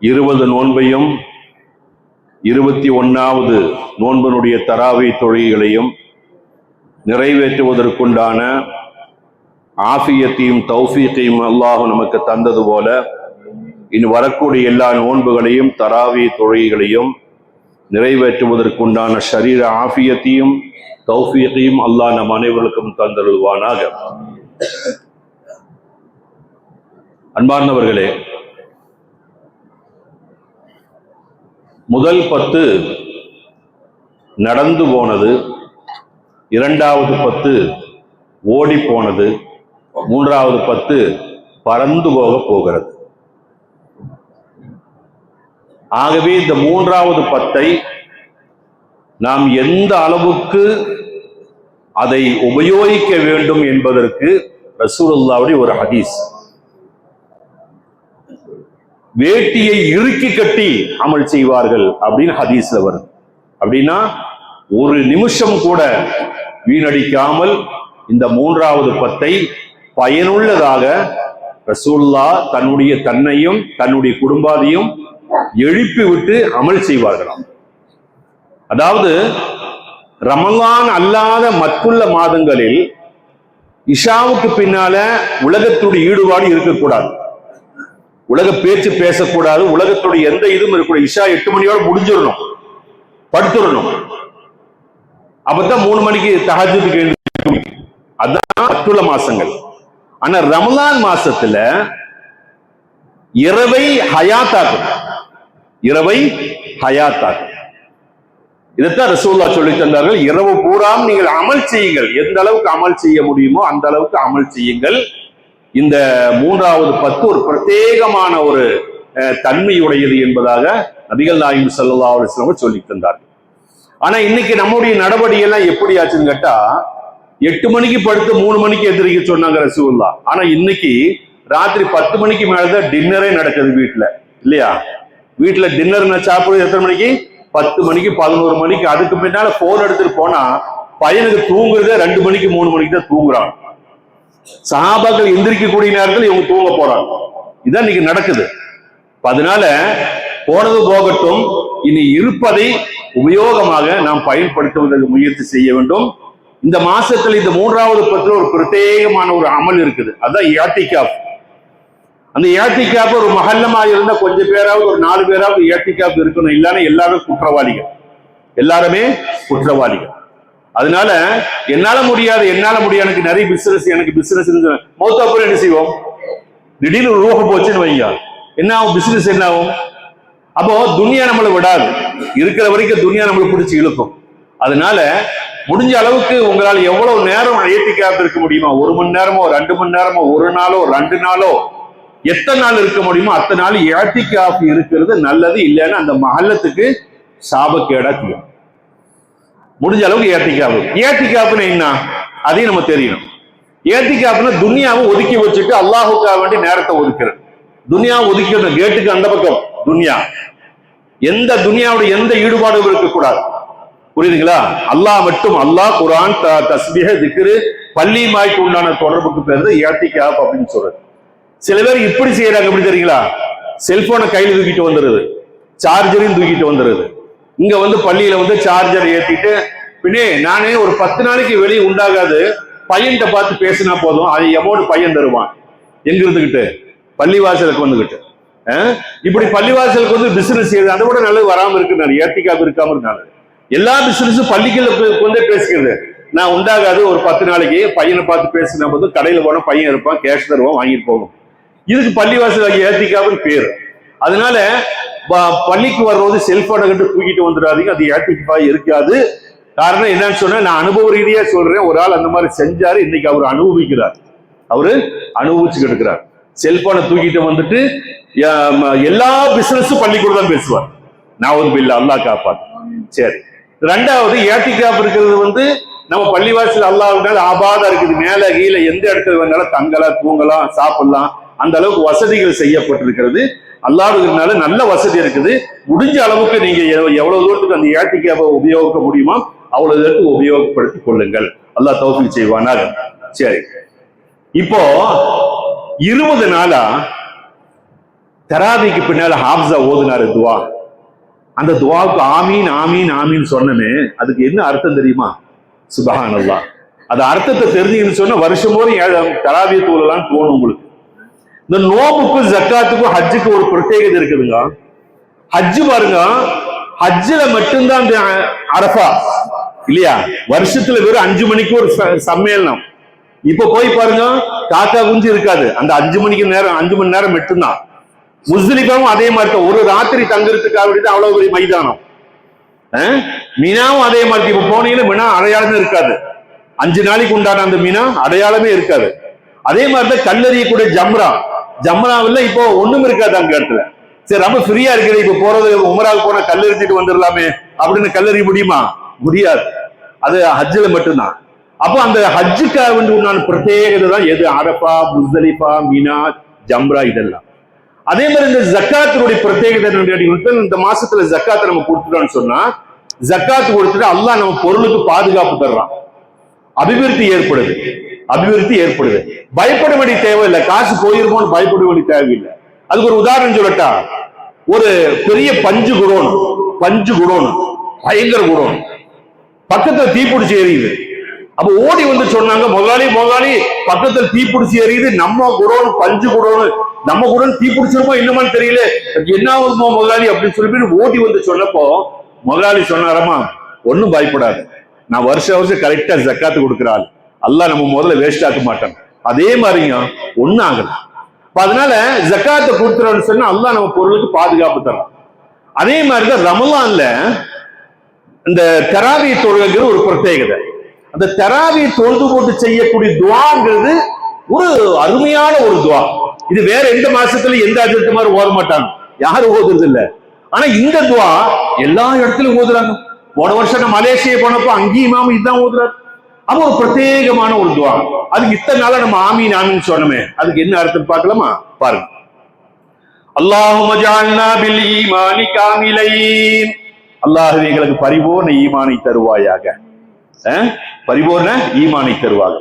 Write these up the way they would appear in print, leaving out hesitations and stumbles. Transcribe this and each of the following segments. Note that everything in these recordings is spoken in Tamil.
20 நோன்பையும் 21வது நோன்பனுடைய தராவை தொழுகைகளையும் நிறைவேற்றுவதற்குண்டான ஆஃபியத்தையும் தௌஃபீக்கையும் அல்லாஹ் நமக்கு தந்தது போல இனி வரக்கூடிய எல்லா நோன்புகளையும் தராவி தொழுகைகளையும் நிறைவேற்றுவதற்குண்டான ஷரீர ஆஃபியத்தையும் தௌஃபீக்கையும் அல்லாஹ் நம் அனைவருக்கும் தந்தருள்வானாக. அன்பார்ந்தவர்களே, முதல் 10 நடந்து போனது, 2வது 10 ஓடி போனது, 3வது 10 பறந்து போக போகிறது. ஆகவே இந்த 3வது 10ஐ நாம் எந்த அளவுக்கு அதை உபயோகிக்க வேண்டும் என்பதற்கு ரசூலுல்லாஹ்வுடைய ஒரு ஹதீஸ். வேட்டியை இறுக்கி கட்டி அமல் செய்வார்கள் அப்படின்னு ஹதீஸ்ல வருது. அப்படின்னா ஒரு நிமிஷம் கூட வீணடிக்காமல் இந்த 3வது 10ஐ பயனுள்ளதாக ரசூலுல்லாஹ் தன்னையும் தன்னுடைய குடும்பத்தையும் எழுப்பி விட்டு அமல் செய்வார்களாம். அதாவது ரமலான் அல்லாத மற்றுள்ள மாதங்களில் இஷாவுக்கு பின்னால உலகத்துடைய ஈடுபாடு இருக்கக்கூடாது, உலக பேச்சு பேசக்கூடாது, உலகத்துடைய எந்த இதுவும் இருக்கக்கூடாது. இஷா 8 மணியோட முடிஞ்சிடணும், படுத்துடணும். அப்பதான் 3 மணிக்கு தஹஜ்ஜுதுக்கு எழுந்திருக்கணும். அதான் மற்றுள்ள மாசங்கள். ஆனா ரமலான் மாசத்துல இரவை ஹயாத்தாக்கும், இரவை ஹயாத்தாக்கும். இதைத்தான் ரசூலுல்லாஹ் சொல்லி தந்தார்கள். இரவு பூராம் நீங்கள் அமல் செய்யுங்கள், எந்த அளவுக்கு அமல் செய்ய முடியுமோ அந்த அளவுக்கு அமல் செய்யுங்கள். இந்த 3வது 10 ஒரு பிரத்யேகமான ஒரு தன்மையுடையது என்பதாக நபிகள் நாயகம் ஸல்லல்லாஹு அலைஹி வஸல்லம் சொல்லி தந்தார்கள். ஆனா இன்னைக்கு நம்முடைய நடவடிக்கை எல்லாம் எப்படி ஆச்சுன்னு கேட்டா, 8 மணிக்கு படுத்து 3 மணிக்கு எந்திரிக்க சொன்னாங்க ரசூலுல்லாஹ். ஆனா இன்னைக்கு ராத்திரி 10 மணிக்கு மேலதான் டின்னரே நடக்குது வீட்டுல, இல்லையா? வீட்டுல டின்னர் சாப்பிடுறது எத்தனை மணிக்கு? 10 மணிக்கு 11 மணிக்கு. அதுக்கு பின்னால போன் எடுத்துட்டு போனா பையனுக்கு தூங்குறதே 2 மணிக்கு 3 மணிக்கு தான் தூங்குறாங்க. சஹாபாக்கள் எந்திரிக்கக்கூடிய நேரத்தில் இவங்க தூங்க போறாங்க. இதான் இன்னைக்கு நடக்குது. அதனால போனது போகட்டும், இனி இருப்பதை உபயோகமாக நாம் பயன்படுத்துவதற்கு முயற்சி செய்ய வேண்டும். இந்த மாசத்துல இந்த 3வது 10 ஒரு பிரத்யேகமான ஒரு அமல் இருக்குது, அதான் இஅ்திகாஃப். அந்த இஅ்திகாஃப் ஒரு மஹல்லமா இருந்தா கொஞ்சம் பேராவது, ஒரு 4 பேராவது இஅ்திகாஃப் இருக்கணும். இல்லைன்னா எல்லாரும் குற்றவாளிகள், எல்லாருமே குற்றவாளிகள். அதனால என்னால முடியாது எனக்கு நிறைய பிசினஸ், எனக்கு பிசினஸ் மௌத்தா அப்புறம் என்ன செய்வோம்? திடீர்னு ஒரு ரூஹ போச்சுன்னு வைங்க, என்ன ஆகும்? பிசினஸ் என்ன ஆகும்? அப்போ துனியா நம்மளை விடாது, இருக்கிற வரைக்கும் துனியா நம்மளை பிடிச்சி இழுக்கும். அதனால முடிஞ்ச அளவுக்கு உங்களால் எவ்வளவு நேரம் இஅ்திகாஃப் இருக்க முடியுமோ, 1 மணி நேரமோ 2 மணி நேரமோ 1 நாளோ 2 நாளோ எத்தனை நாள் இருக்க முடியுமோ அத்தனை நாள் இஅ்திகாஃப் இருக்கிறது நல்லது. இல்லைன்னா அந்த மஹல்லத்துக்கு சாபக்கேடா தீரும். முடிஞ்ச அளவுக்கு இஅ்திகாஃப்னா என்ன அதையும் நம்ம தெரியணும். இஅ்திகாஃப்னா துனியாவை ஒதுக்கி வச்சுட்டு அல்லாஹுக்காக வேண்டி நேரத்தை ஒதுக்கிறது. துனியாவை ஒதுக்கி கேட்டுக்கு அந்த பக்கம் துனியா, எந்த துனியாவுடைய எந்த ஈடுபாடும் இருக்கக்கூடாது. புரியுதுங்களா? அல்லாஹ் மட்டும், அல்லாஹ், குர்ஆன், தஸ்பீஹ், திக்ரு, பள்ளி மாய்க்கு உண்டான தொடர்புக்கு பேர் இஅ்திகாஃப் அப்படின்னு சொல்றது. சில பேர் இப்படி செய்யறாங்க, எப்படி தெரியுங்களா? செல்போனை கையில தூக்கிட்டு வந்துடுது, சார்ஜரையும் தூக்கிட்டு வந்துடுது. இங்க பள்ளியில சார்ஜர் ஏத்திட்டு பின்னே நானே ஒரு 10 நாளைக்கு வெளியே உண்டாகாது, பையன்கிட்ட பார்த்து பேசினா போதும், அது எமௌண்ட் பையன் தருவான். எங்க இருந்துகிட்டு? பள்ளிவாசலுக்கு வந்துகிட்டு. இப்படி பள்ளிவாசலுக்கு பிசினஸ் செய்யுது. அதை விட நல்லது வராம இருக்கு. நான் இஅ்திகாஃப் இருக்காம இருந்தாலும் எல்லா பிசினஸும் பள்ளிக்குள்ள பேசிக்கிறது. நான் உண்டாகாது, ஒரு 10 நாளைக்கு பையனை பார்த்து பேசினா போதும், கடையில போனா பையன் இருப்பான், கேஷ் தருவான், வாங்கிட்டு போகும். இதுக்கு பள்ளிவாசல் இஅ்திகாஃப்னு பேரு. அதனால பள்ளிக்கு வர்றது செல்போனை கண்டு தூக்கிட்டு வந்துடாதீங்க, அது இஅ்திகாஃப் இருக்காது. காரணம் என்னன்னு சொன்னா, நான் அனுபவ ரீதியா சொல்றேன். ஒரு ஆள் அந்த மாதிரி செஞ்சாரு, இன்னைக்கு அவர் அனுபவிக்கிறார், அவரு அனுபவிச்சுக்கிட்டு இருக்கிறார். செல்போனை தூக்கிட்டு வந்துட்டு எல்லா பிசினஸும் பள்ளிக்கூட தான் பேசுவார். நான் ஒரு பில்ல அல்லாஹ் காப்பாத்து. சரி, 2வது இஅ்திகாஃப் இருக்கிறது நம்ம பள்ளிவாசல் அல்லாஹ்வுனால ஆபாதா இருக்குது. மேல கீழே எந்த இடத்துல வேணாலும் தங்கலாம், தூங்கலாம், சாப்பிடலாம். அந்த அளவுக்கு வசதிகள் செய்யப்பட்டிருக்கிறது. அல்லாஹ்வுனால நல்ல வசதி இருக்குது. முடிஞ்ச அளவுக்கு நீங்க எவ்வளவு தூரத்துக்கு அந்த இஅ்திகாஃபை உபயோகிக்க முடியுமோ அவ்வளவு தூரத்துக்கு உபயோகப்படுத்திக் கொள்ளுங்கள். அல்லாஹ் தௌஃபீக் செய்வானாக. சரி, இப்போ 20 நாளா தராவிக்கு பின்னால ஹாப்ஸா ஓதுனாரு துவா. அந்த துவாவுக்கு ஆமீன் ஆமீன் ஆமீன் சொன்னமே, அதுக்கு என்ன அர்த்தம் தெரியுமா? சுபஹானல்லாஹ். அது அர்த்தத்தை தெரிஞ்சுன்னு சொன்னா வருஷம் போது தராவிய தூளலாம் தோணும் உங்களுக்கு. இந்த நோம்புக்கும் ஜக்காத்துக்கும் ஹஜ்ஜுக்கு ஒரு பிரத்யேகதை இருக்குதுங்க. ஹஜ்ஜு பாருங்க, ஹஜ்ஜில மட்டும்தான் அந்த அரஃபா இல்லையா, வருஷத்துல வெறும் 5 மணிக்கு ஒரு சம்மேளனம். இப்ப போய் பாருங்க, காக்கா குஞ்சு இருக்காது. அந்த 5 மணி நேரம் மட்டும்தான். முஸ்லிஃபாவும் அதே மாதிரி தான், ஒரு ராத்திரி தங்குறதுக்காக அவ்வளவு பெரிய மைதானம். மினாவும் அதே மாதிரி. இப்ப போனீங்கன்னா மினா அடையாளமே இருக்காது. 5 நாளைக்கு உண்டான அந்த மினா அடையாளமே இருக்காது. அதே மாதிரிதான் கல்லறியக்கூடிய ஜம்ராவில் இப்போ ஒண்ணும் இருக்காது அங்க இடத்துல. சரி, ரொம்ப ஃப்ரீயா இருக்குது, இப்ப போறது உமராவுக்கு போனா கல்லெறிஞ்சிட்டு வந்துடலாமே அப்படின்னு கல்லறிய முடியுமா? முடியாது. அது ஹஜ்ஜில மட்டும்தான். அப்போ அந்த ஹஜ்ஜுக்காக உண்டான பிரத்யேகதை தான் எது? அரஃபா, முஸ்தலிஃபா, மினா, ஜம்ரா இதெல்லாம். அதே மாதிரி இந்த ஜக்காத்தினுடைய பிரத்யேகத்தை, இந்த மாசத்துல ஜக்காத்தை நம்ம கொடுத்துட்டோம்னு சொன்னா, ஜக்காத்து கொடுத்துட்டு அல்லாஹ் நம்ம பொருளுக்கு பாதுகாப்பு தர்றான். அபிவிருத்தி ஏற்படுது. பயப்பட வேண்டிய தேவையில்லை. காசு போயிருமோன்னு பயப்பட வேண்டிய தேவையில்லை. அதுக்கு ஒரு உதாரணம் சொல்லட்டா, ஒரு பெரிய பஞ்சு குடோன் பயங்கர குடோன், பக்கத்துல தீப்பிடிச்சு எரியுது. அப்ப ஓடி வந்து சொன்னாங்க, முதலாளி பக்கத்துல தீப்பிடிச்சு எரியுது, நம்ம குடோன் பஞ்சு குடோன், நம்ம குடோன் தீப்பிடிச்சிருமோ இன்னுமான்னு தெரியல, என்ன ஆகுமோ முதலாளி அப்படின்னு சொல்லி ஓடி வந்து சொன்னப்போ முதலாளி சொன்னாரமா, ஒன்னும் பயப்படாது, நான் வருஷம் கரெக்டா ஜக்காத்து கொடுக்கிறாள், அல்லாஹ் நம்ம முதல்ல வேஸ்ட் ஆக்க மாட்டாங்க. அதே மாதிரிங்க ஒன்னும் ஆகல. அதனால ஜக்காத்தை கொடுத்துறோம்னு சொன்னா அல்லாஹ் நம்ம பொருளுக்கு பாதுகாப்பு தரோம். அதே மாதிரிதான் ரமலான்ல இந்த தராவி தொழுகிற ஒரு பிரத்யேகதை. அந்த தராவி தொழுது போட்டு செய்யக்கூடிய துவாங்கிறது ஒரு அருமையான ஒரு துவா. இது வேற எந்த மாசத்துல எந்த அஜத்து மாதிரி ஓத மாட்டாங்க, யாரும் ஓதுறது இல்லை. ஆனா இந்த துவா எல்லா இடத்துலயும் ஓதுறாங்க. போன வருஷம் நான் மலேசியா போனப்போ அங்கேயும் இதுதான் ஓதுறாரு. அப்ப ஒரு பிரத்யேகமான ஒரு துவா. அதுக்கு இத்தனை நாளா நம்ம ஆமீன் ஆமீன் சொன்னமே, அதுக்கு என்ன அர்த்தம் பார்க்கலாமா? பாருங்க. அல்லாஹும்ம ஜஅல்னா பில் ஈமானி காமிலைன். அல்லாஹ்வே எங்களுக்கு பரிபூர்ண ஈமானை தருவாயாக. பரிபூர்ண ஈமானை தருவாங்க.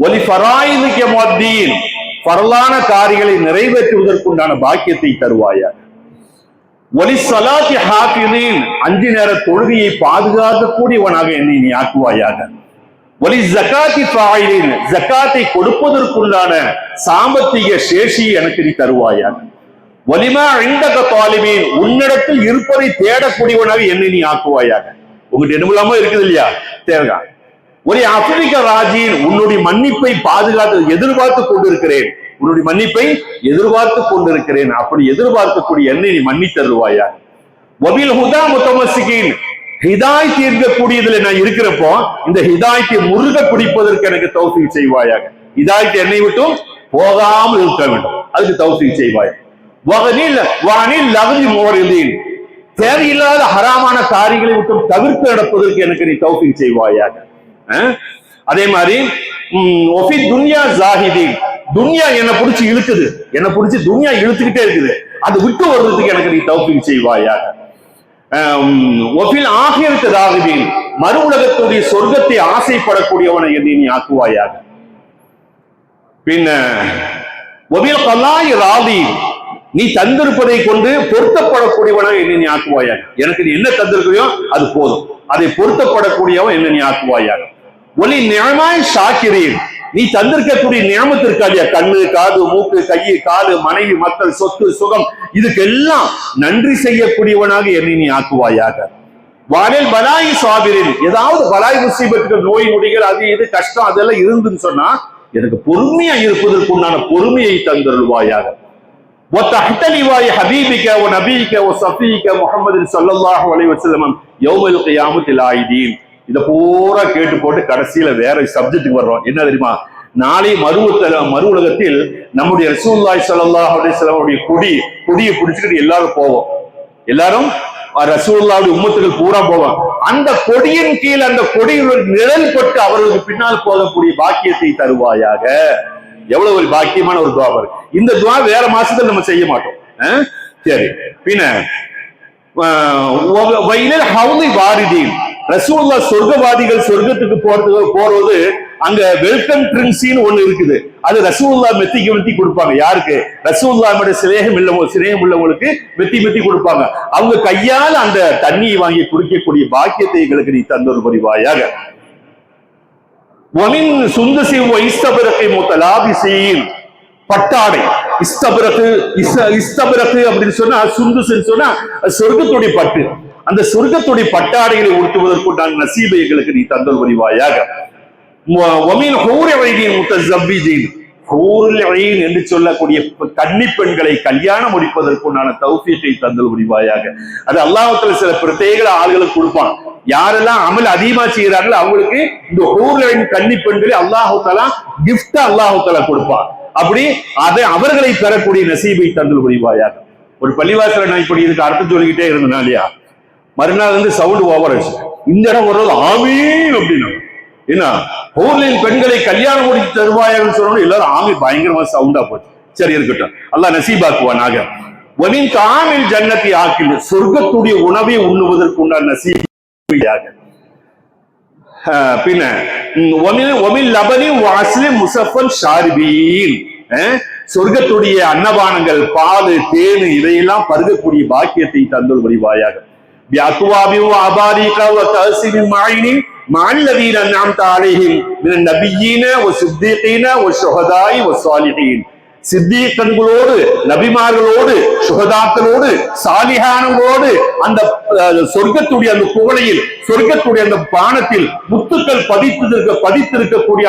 ஒலி ஃபராயிதுக முஅத்தீன். ஃபர்லான காரியங்களை நிறைவேற்றுவதற்குண்டான பாக்கியத்தை தருவாயாக. ஒலி ஸலாத்தி ஹாஃபிதீன். 5 நேர தொழுகையை பாதுகாக்கக்கூடியவனாக என்னை நீ ஆக்குவாயாக. ஒலி ஜகாத்தி ஃபாயிலின். ஜகாத்தை கொடுப்பதற்குண்டான சாம்பத்திக சேஷியை எனக்கு நீ தருவாயாக. வலிமா இந்தக தாலிபீன். உன்னிடத்தில் இருப்பதை தேடக்கூடியவனாக என்னை நீ ஆக்குவாயாக. உங்ககிட்ட என்னமில்லாம இருக்குது இல்லையா, தேவையா? ஒரு ஆப்பிரிக்க ராஜின். உன்னுடைய மன்னிப்பை எதிர்பார்த்து கொண்டிருக்கிறேன். உன்னுடைய மன்னிப்பை எதிர்பார்த்து கொண்டிருக்கிறேன். அப்படி எதிர்பார்க்கக்கூடிய என்னை நீ மன்னி தருவாயாக. வபில் ஹுதா முத்தமஸ்ஸிகீன். ஹிதாயத் இருக்கக்கூடியதுல நான் இருக்கிறப்போ இந்த ஹிதாயத்தை முருக பிடிப்பதற்கு எனக்கு தௌஃபீக் செய்வாயாக. ஹிதாயத் என்னை விட்டும் போகாமல் இருக்க வேண்டும், அதுக்கு தௌஃபீக் செய்வாயாக. தேவையில்லாத ஹராமான காரியங்களை விட்டு தவிர்த்து நடப்பதற்கு எனக்கு நீ தௌஃபீக் செய்வாயாக. அதே மாதிரி துன்யா ஜாஹிதீன். துன்யா என்னை பிடிச்சி இழுக்குது, துன்யா இழுத்துக்கிட்டே இருக்குது, அது விட்டு வருவதற்கு எனக்கு நீ தௌஃபீக் செய்வாயாக. ஆகியருக்கு ராகிதீன். மறு உலகத்துடைய சொர்க்கத்தை ஆசைப்படக்கூடியவனை என்னை நீ ஆக்குவாயாக. பின்ன நீ தந்திருப்பதை கொண்டு பொருத்தப்படக்கூடியவனாக என்னை நீ ஆக்குவாயாக. எனக்கு நீ என்ன தந்திருக்கிறியோ அது போதும், அதை பொருத்தப்படக்கூடியவன் என்னை நீ ஆக்குவாயாக. ஒலி நியமாய் ஷாக்கிரீன். நீ தந்திருக்கக்கூடிய நியமத்திற்காக கண்ணு, காது, மூக்கு, கை, காது, மனைவி, மக்கள், சொத்து, சுகம், இதுக்கெல்லாம் நன்றி செய்யக்கூடியவனாக என்னை நீ ஆக்குவாயாக. வானில் பலாயி சாபிரின். ஏதாவது பலாய் முசீபத்துகள், நோய் நொடிகள், அது இது கஷ்டம் அதெல்லாம் இருந்துன்னு சொன்னா எனக்கு பொறுமையா இருப்பதற்குண்டான பொறுமையை தந்தருள்வாயாக. ஹபீபிக வ நபியிக வ ஸஃபீக முஹம்மது ஸல்லல்லாஹு அலைஹி வஸல்லம் யௌமல் கியாமத்தில் ஆயிதீன். இத பூரா கேட்டு போட்டு கடைசியில வேற சப்ஜெக்ட்டுக்கு வர்றோம். என்ன தெரியுமா? நாளை மறு உலகத்தில் நம்முடைய ரசூலுல்லாஹி ஸல்லல்லாஹு அலைஹி வஸல்லம் கொடியை பிடிச்சிட்டு எல்லாரும் போவோம். எல்லாரும் ரசூலுல்லாஹ்வுடைய உம்மத்துகள் பூரா போவோம். அந்த கொடியின் கீழ் அந்த கொடியுடைய நிழல் பட்டு அவர்களுக்கு பின்னால் போகக்கூடிய பாக்கியத்தை தருவாயாக. எவ்வளவு ஒரு பாக்கியமான ஒரு துவா பாரு. இந்த துவா வேற மாசத்துல நம்ம செய்ய மாட்டோம். சரி, பின்ன ரசூலுல்லாஹ் சொர்க்கவாதிகள் சொர்க்கத்துக்கு போறது அங்க வெல்கம் ட்ரிங்க்ஸ்னு ஒண்ணு இருக்குது. அது ரசூலுல்லாஹ் மெத்தி கொடுப்பாங்க. யாருக்கு? ரசூலுல்லாஹ்வுடைய சிநேகம் உள்ளவங்களுக்கு மெத்தி கொடுப்பாங்க. அவங்க கையால் அந்த தண்ணியை வாங்கி குடிக்கக்கூடிய பாக்கியத்தை எங்களுக்கு நீ தந்தொரு புரிவாயாக. வமின் சுந்தசி இஸ்தபரகை முத்தலாபிசீன், பட்டாடை. இஸ்தபரகு அப்படின்னு சொன்னா, சுந்துசுன்னு சொன்னா சொர்க்கத்துடைய பட்டு. அந்த சொர்க்கத்துடைய பட்டாடைகளை உடுத்துவதற்குண்டான நசீபை எங்களுக்கு நீ தந்தல் புரிவாயாக. வமின் ஹூர் ஐதீன் முத்தஸவ்விஜீன், ஹூருல் ஐன் என்று சொல்லக்கூடிய கன்னி பெண்களை கல்யாணம் முடிப்பதற்குண்டான தௌஃபீகை தந்தல் புரிவாயாக. அது அல்லாஹ்வுத்தாலா சில பிரத்யேக ஆளுகளுக்கு கொடுப்பான். யாரெல்லாம் அமல் அதிகமா செய்யறாங்களோ அவங்களுக்கு இந்த ஹூருல் ஐன் கன்னி பெண்களை அல்லாஹ்வுத்தாலா கிஃப்ட் அல்லாஹ்வுத்தாலா கொடுப்பான். அப்படி அதை அவர்களை பெறக்கூடிய நசீபை தந்தல் புரிவாயாக. ஒரு பள்ளிவாசல நான் இப்படி இதுக்கு அர்த்தம் சொல்லிக்கிட்டே இருந்தேன் இல்லையா, மறுநாள் வந்து சவுண்ட் ஓவர் ஆச்சு. இந்த இடம் வர்றது ஆமீன் அப்படின்னா என்ன, ஹூர்லின் பெண்களை கல்யாணம் முடிச்சு தருவாயான்னு சொன்னோம். எல்லாரும் ஆமி பயங்கரமா சவுண்டா போச்சு. சரி இருக்கட்டும், அல்லாஹ் நசீபாக்குவானாக. வமின் காமில் ஜன்னத்தி ஆக்கில், சொர்க்கத்துடைய உணவை உண்ணுவதற்கு உண்டான நசீபாக. பின்ன ஒமில் லபனி வாஸ்லி முசஃபன் ஷாரிபீன், சொர்க்கத்துடைய அன்னபானங்கள், பால், தேனு இதையெல்லாம் பருகக்கூடிய பாக்கியத்தை தந்தல் புரிவாயாக. பிஅக்வாபி வஅபாரிக வதஸிமி மஐனி மஅல்லதீன அன்அம்த அலைஹிம் மினன் நபிய்யீன வஸித்தீகீன வஷுஹதாஇ வஸாலிஹீன், சித்தீகங்களோடு, நபிமார்களோடு, சுஹதாக்களோடு, சாலிஹான்களோடு அந்த சொர்க்கத்துடைய அந்த குவளையில், சொர்க்கத்துடைய அந்த பானத்தில் முத்துக்கள் பதித்திருக்கக்கூடிய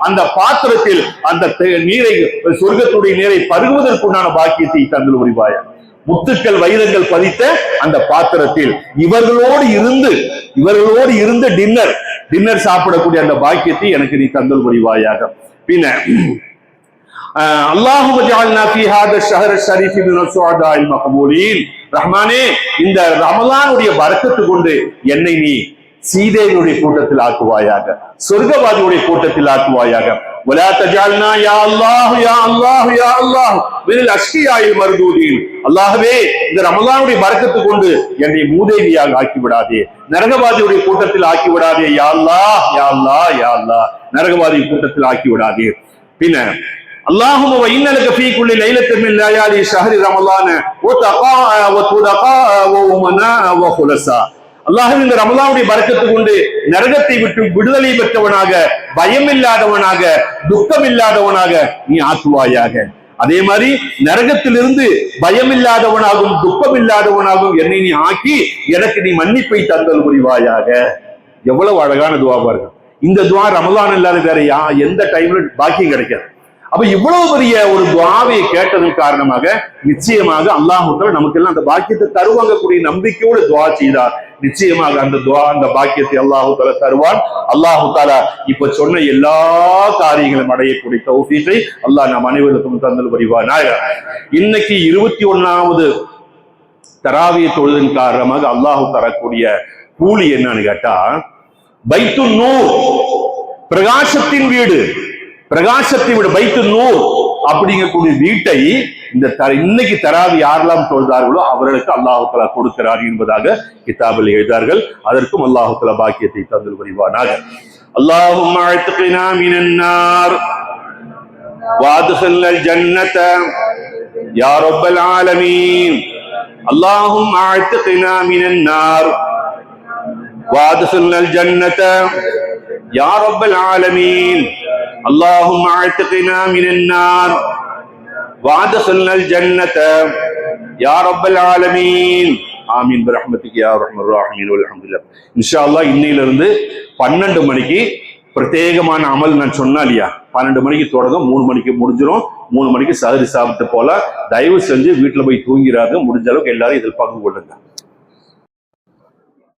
அந்த பாத்திரத்தில் அந்த நீரை, சொர்க்கத்துடைய நீரை பருகுவதற்குண்டான பாக்கியத்தை தந்தல் புரிவாயாக. முத்துக்கள் வைரங்கள் பதித்த அந்த பாத்திரத்தில் இவர்களோடு இருந்து டின்னர் சாப்பிடக்கூடிய அந்த பாக்கியத்தை எனக்கு நீ தந்தல் புரிவாயாக. பின்ன அல்லாஹும்ம ஜஅல்னா ஃபீ ஹாதா ஷஹர் ஷரீஃப் மினஸ் ஸுஅதாஇல் மக்பூலீன், ரஹ்மானே இந்த ரமலானுடைய பரக்கத்து கொண்டு என்னை நீ சீதேவியுடைய கூட்டத்தில் ஆக்குவாயாக, சொர்க்கவாதியுடைய கூட்டத்தில் ஆக்குவாயாக. வலா தஜஅல்னா யா அல்லாஹ் யா அல்லாஹ் யா அல்லாஹ் மினல் அஷ்கியாஇல் மர்தூதீன், அல்லாஹ்வே இந்த ரமலானுடைய பரக்கத்து கொண்டு என்னை மூதேவியாக ஆக்கி விடாதே, நரகவாதியுடைய கூட்டத்தில் ஆக்கி விடாதே. யா அல்லாஹ் யா அல்லாஹ் யா அல்லாஹ், நரகவாதி கூட்டத்தில் ஆக்கி விடாதே. பின்ன اللهم وإن لك في كل ليلة من ليالي شهر رمضان وتقاء ومناء وخلصا, அல்லாஹ் இந்த ரமலானுடைய பரக்கத்து கொண்டு நரகத்தை விட்டு விடுதலை பெற்றவனாக, பயம் இல்லாதவனாக, துக்கம் இல்லாதவனாக நீ ஆக்குவாயாக. அதே மாதிரி நரகத்திலிருந்து பயம் இல்லாதவனாகவும் துக்கம் இல்லாதவனாகவும் என்னை நீ ஆக்கி எனக்கு நீ மன்னிப்பை தந்தல் புரிவாயாக. எவ்வளவு அழகான துவா பாருங்க. இந்த துவா ரமலான் இல்லாத வேற எந்த டைம்ல பாக்கியம் கிடைக்காது. அப்ப இவ்வளவு பெரிய ஒரு துவாவை கேட்டதன் காரணமாக நிச்சயமாக அல்லாஹ் நமக்கு எல்லாம் அந்த பாக்கியத்தை தருவாங்கக்கூடிய நம்பிக்கையோடு துவா செய்தார். நிச்சயமாக அந்த துவா, அந்த பாக்கியத்தை அல்லாஹு தாலா தருவான். அல்லாஹு தாலா இப்ப சொன்ன எல்லா காரியங்களும் அடையக்கூடிய தௌஃபீகை அல்லாஹ் நம் அனைவருக்கும் தந்தல் புரிவானாக. இன்னைக்கு 21வது தராவிய தொழுதின் காரணமாக அல்லாஹு தரக்கூடிய கூலி என்னன்னு கேட்டா, பைத்துன் நூர், பிரகாசத்தின் வீடு, பிரகாசத்தை விட பைத்து நூர் அப்படிங்கக்கூடிய வீட்டை இந்த இன்னைக்கு தராவி யாரெல்லாம் தொழுதார்களோ அவர்களுக்கு அல்லாஹு தஆலா கொடுக்கிறார் என்பதாக கிதாபில் எழுதார்கள். அதற்கும் அல்லாஹு தஆலா பாக்கியத்தை தந்தல் புரிவானாக. அல்லாஹும்ம அஅத்கினா மினன் நார் வஅத்கில்னல் ஜன்னத யா ரப்பல் ஆலமீன். அல்லாஹும்ம அஅத்கினா மினன் நார் வஅத்கில்னல் ஜன்னத யா ரப்பல் ஆலமீன். اللهم اعتقنا من النار وادخلنا الجنة يا رب العالمين. ஆமீன் برحمتك يا ارحم الراحمين والحمد لله. இன்ஷா அல்லாஹ் இன்னையிலிருந்து 12 மணிக்கு பிரத்யேகமான அமல் நான் சொன்னா இல்லையா, 12 மணிக்கு தொடங்கும், 3 மணிக்கு முடிஞ்சிடும். 3 மணிக்கு சஹரி சாப்பிட்டு போல. தயவு செஞ்சு வீட்டுல போய் தூங்கிறாங்க. முடிஞ்ச அளவுக்கு எல்லாரும் இதில் பங்கு கொள்ளுங்க.